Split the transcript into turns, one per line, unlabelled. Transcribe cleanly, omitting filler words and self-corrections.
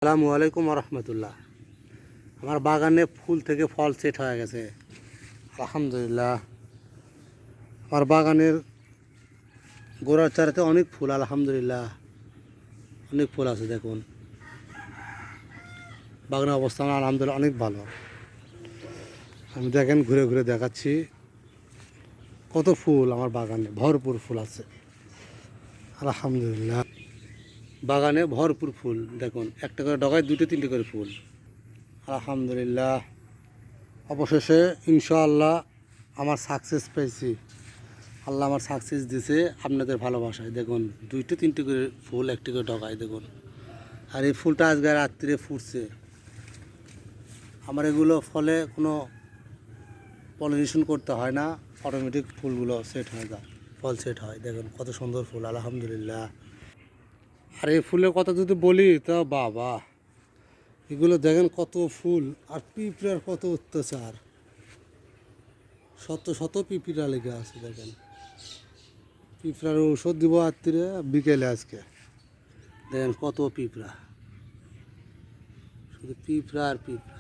আসসালামু আলাইকুম রহমতুল্লাহ। আমার বাগানে ফুল থেকে ফল সেট হয়ে গেছে আলহামদুলিল্লাহ। আমার বাগানের গোড়ার চারাতে অনেক ফুল আলহামদুলিল্লাহ, অনেক ফুল আছে। দেখুন বাগানের অবস্থা আমার আলহামদুলিল্লাহ অনেক ভালো। আমি দেখেন ঘুরে ঘুরে দেখাচ্ছি কত ফুল আমার বাগানে, ভরপুর ফুল আছে আলহামদুলিল্লাহ। বাগানে ভরপুর ফুল, দেখুন একটা করে ডগায় দুটো তিনটে করে ফুল আলহামদুলিল্লাহ। অবশেষে ইনশাআল্লাহ আমার সাকসেস পেয়েছি, আল্লাহ আমার সাকসেস দিছে আপনাদের ভালোবাসায়। দেখুন দুইটা তিনটে করে ফুল একটি করে ডগায় দেখুন। আর এই ফুলটা আজকে রাত্রে ফুটছে। আমার এগুলো ফলে কোনো পলিনেশন করতে হয় না, অটোমেটিক ফুলগুলো সেট হয়ে যায়, ফল সেট হয়। দেখুন কত সুন্দর ফুল আলহামদুলিল্লাহ। আর এই ফুলের কথা যদি বলি তা বাবা, এগুলো দেখেন কত ফুল। আর পিঁপড়ার কত অত্যাচার, শত শত পিঁপড়া লেগে আছে। দেখেন পিঁপড়ার ঔষধ দিব রাত্রে বিকেলে। আজকে দেখেন কত পিঁপড়া, শুধু পিঁপড়া আর পিঁপড়া।